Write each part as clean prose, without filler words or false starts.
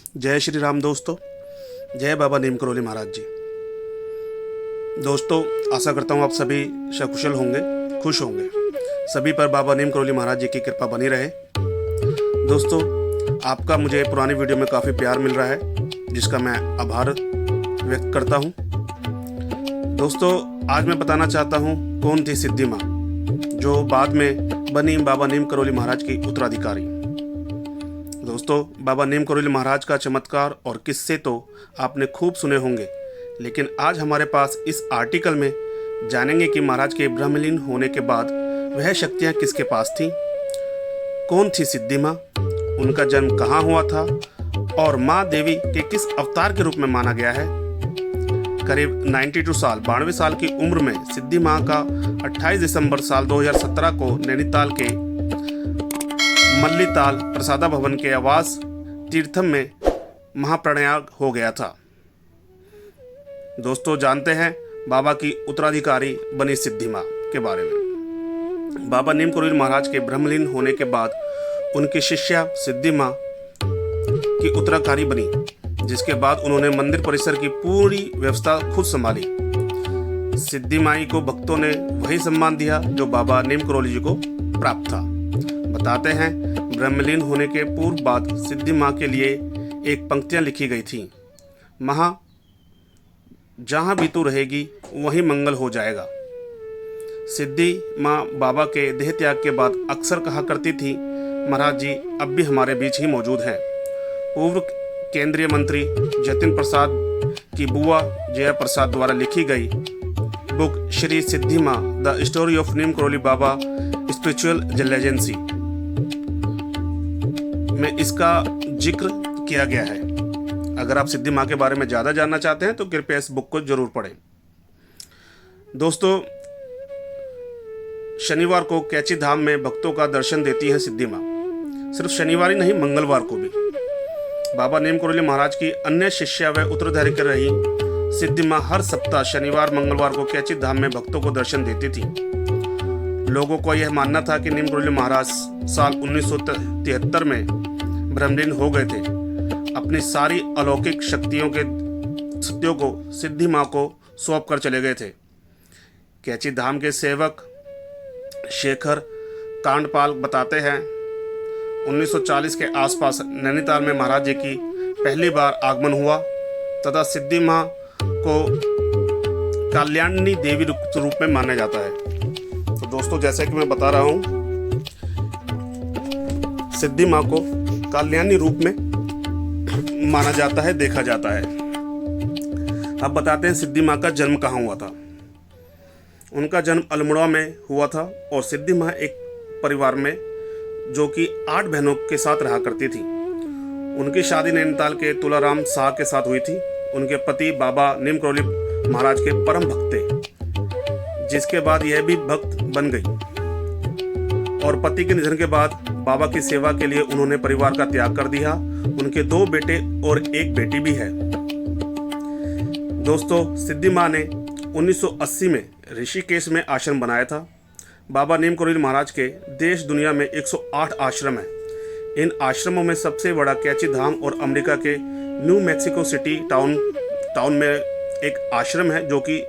जय श्री राम दोस्तों। जय बाबा नीम करोली महाराज जी। दोस्तों, आशा करता हूँ आप सभी सकुशल होंगे, खुश होंगे। सभी पर बाबा नीम करोली महाराज जी की कृपा बनी रहे। दोस्तों, आपका मुझे पुरानी वीडियो में काफ़ी प्यार मिल रहा है, जिसका मैं आभार व्यक्त करता हूँ। दोस्तों, आज मैं बताना चाहता हूँ कौन थी सिद्धि माँ, जो बाद में बनी बाबा नीम करोली महाराज की उत्तराधिकारी। दोस्तों, बाबा नीम करोली महाराज का चमत्कार और किस्से तो आपने खूब सुने होंगे, लेकिन आज हमारे पास इस आर्टिकल में जानेंगे कि महाराज के ब्रह्मलीन होने के बाद वह शक्तियाँ किसके पास थीं, कौन थी सिद्धि माँ, उनका जन्म कहाँ हुआ था और माँ देवी के किस अवतार के रूप में माना गया है। करीब 92 साल की उम्र में सिद्धि माँ का 28 दिसंबर साल 2017 को नैनीताल के मल्लीताल प्रसादा भवन के आवास तीर्थम में महाप्रयाग हो गया था। दोस्तों, जानते हैं बाबा की उत्तराधिकारी बनी सिद्धि माँ के बारे में। बाबा नीम करोली महाराज के ब्रह्मलीन होने के बाद उनकी शिष्या सिद्धि माँ की उत्तराधिकारी बनी, जिसके बाद उन्होंने मंदिर परिसर की पूरी व्यवस्था खुद संभाली। सिद्धि माई को भक्तों ने वही सम्मान दिया जो बाबा नीम करोली जी को प्राप्त था। बताते हैं, ब्रह्मलीन होने के पूर्व बाद सिद्धि माँ के लिए एक पंक्तियाँ लिखी गई थी। महा जहाँ भी तू रहेगी वहीं मंगल हो जाएगा। सिद्धि माँ बाबा के देह त्याग के बाद अक्सर कहा करती थी, महाराज जी अब भी हमारे बीच ही मौजूद हैं। पूर्व केंद्रीय मंत्री जतिन प्रसाद की बुआ जया प्रसाद द्वारा लिखी गई book Shri Siddhi Maa the story of Neem Karoli Baba spiritual legacy में इसका जिक्र किया गया है। अगर आप सिद्धि माँ के बारे में ज़्यादा जानना चाहते हैं तो कृपया इस बुक को जरूर पढ़ें। दोस्तों, शनिवार को कैची धाम में भक्तों का दर्शन देती हैं सिद्धि माँ। सिर्फ शनिवार ही नहीं, मंगलवार को भी। बाबा नीम करोली महाराज की अन्य शिष्या व उत्तराधिकारी कर रही सिद्धि माँ हर सप्ताह शनिवार मंगलवार को कैची धाम में भक्तों को दर्शन देती थी। लोगों को यह मानना था कि नीम करोली महाराज साल 1973 में ब्रह्मलीन हो गए थे। अपनी सारी अलौकिक शक्तियों को सिद्धि माँ को सौंप कर चले गए थे। कैची धाम के सेवक शेखर कांडपाल बताते हैं, 1940 के आसपास नैनीताल में महाराज जी की पहली बार आगमन हुआ तथा सिद्धि माँ को कल्याणी देवी रूप में माना जाता है। तो दोस्तों, जैसे कि मैं बता रहा हूँ, सिद्धि माँ को कल्याणी रूप में माना जाता है, देखा जाता है। अब बताते हैं सिद्धि माँ का जन्म कहाँ हुआ था। उनका जन्म अल्मोड़ा में हुआ था और सिद्धि माँ एक परिवार में जो कि 8 बहनों के साथ रहा करती थी। उनकी शादी नैनीताल के तुलाराम शाह के साथ हुई थी। उनके पति बाबा नीम करोली महाराज के परम भक्त थे, जिसके बाद यह भी भक्त बन गई और पति के निधन के बाद बाबा की सेवा के लिए उन्होंने परिवार का त्याग कर दिया। उनके 2 बेटे और 1 बेटी भी है। दोस्तों, सिद्धि माँ ने 1980 में ऋषिकेश में आश्रम बनाया था। बाबा नीम करोली महाराज के देश दुनिया में 108 आश्रम हैं। इन आश्रमों में सबसे बड़ा कैची धाम और अमेरिका के न्यू मैक्सिको सिटी टाउन में एक आश्रम है, जो कि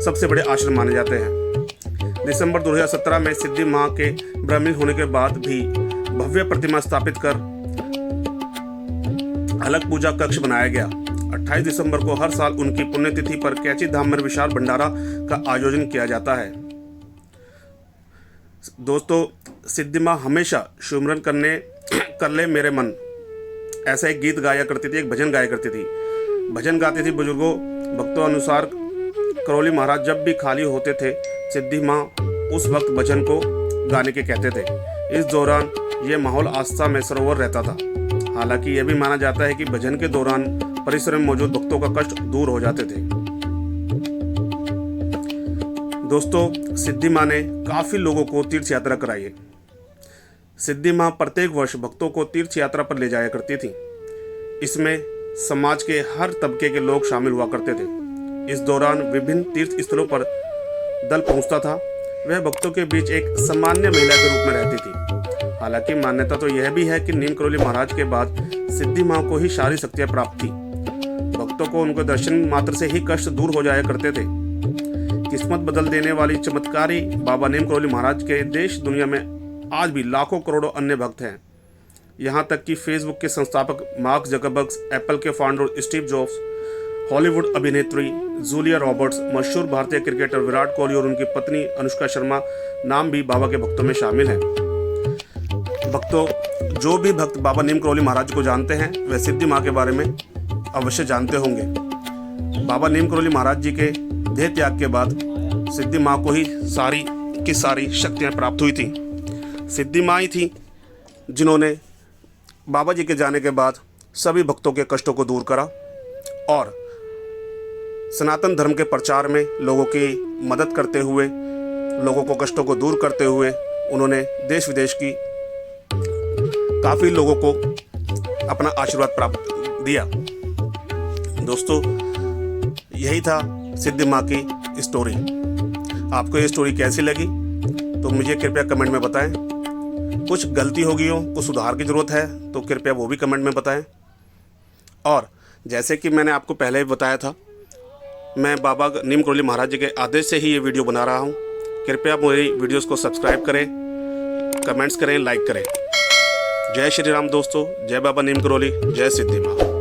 सबसे बड़े आश्रम माने जाते हैं। दिसंबर 2017 में सिद्धि माँ के ब्रह्मलीन होने के बाद भी भव्य प्रतिमा स्थापित कर अलग पूजा कक्ष बनाया गया। 28 दिसंबर को हर साल उनकी पुण्यतिथि पर कैची धाम में विशाल भंडारा का आयोजन किया जाता है। दोस्तों, सिद्धि माँ हमेशा सुमिरन कर ले मेरे मन, ऐसा एक गीत गाया करती थी, एक भजन गाया करती थी। भजन गाती थी बुजुर्गों भक्तों अनुसार। करोली महाराज जब भी खाली होते थे, सिद्धि माँ उस वक्त भजन को गाने के कहते थे। इस दौरान यह माहौल आस्था में सरोवर रहता था। हालांकि यह भी माना जाता है कि भजन के दौरान परिसर में मौजूद भक्तों का कष्ट दूर हो जाते थे। दोस्तों, सिद्धि माँ ने काफी लोगों को तीर्थ यात्रा कराई है। सिद्धि माँ प्रत्येक वर्ष भक्तों को तीर्थ यात्रा पर ले जाया करती थी। इसमें समाज के हर तबके के लोग शामिल हुआ करते थे। इस दौरान विभिन्न तीर्थ स्थलों पर दल पहुंचता था। वह भक्तों के बीच एक सामान्य महिला के रूप में रहती थी। हालांकि मान्यता तो यह भी है कि नीम करोली महाराज के बाद सिद्धि माँ को ही सारी शक्तियाँ प्राप्त थी। भक्तों को उनके दर्शन मात्र से ही कष्ट दूर हो जाया करते थे। किस्मत बदल देने वाली चमत्कारी बाबा नीम करोली महाराज के देश दुनिया में आज भी लाखों करोड़ों अन्य भक्त हैं। यहाँ तक कि फेसबुक के संस्थापक मार्क जकरबर्ग, एप्पल के फाउंडर स्टीव जॉब्स, हॉलीवुड अभिनेत्री जूलिया रॉबर्ट्स, मशहूर भारतीय क्रिकेटर विराट कोहली और उनकी पत्नी अनुष्का शर्मा नाम भी बाबा के भक्तों में शामिल हैं। भक्तों, जो भी भक्त बाबा नीम करोली महाराज को जानते हैं वे सिद्धि माँ के बारे में अवश्य जानते होंगे। बाबा नीम करोली महाराज जी के देह त्याग के बाद सिद्धि माँ को ही सारी की सारी शक्तियाँ प्राप्त हुई थी। सिद्धि माँ ही थी जिन्होंने बाबा जी के जाने के बाद सभी भक्तों के कष्टों को दूर करा और सनातन धर्म के प्रचार में लोगों की मदद करते हुए, लोगों को कष्टों को दूर करते हुए उन्होंने देश विदेश की काफ़ी लोगों को अपना आशीर्वाद प्राप्त दिया। दोस्तों, यही था सिद्धि माँ की स्टोरी। आपको ये स्टोरी कैसी लगी तो मुझे कृपया कमेंट में बताएं। कुछ गलती हो गई हो, कुछ सुधार की ज़रूरत है तो कृपया वो भी कमेंट में बताएं। और जैसे कि मैंने आपको पहले ही बताया था, मैं बाबा नीम करोली महाराज जी के आदेश से ही ये वीडियो बना रहा हूँ। कृपया मेरी वीडियोस को सब्सक्राइब करें, कमेंट्स करें, लाइक करें। जय श्री राम दोस्तों, जय बाबा नीम करोली, जय सिद्धि माँ।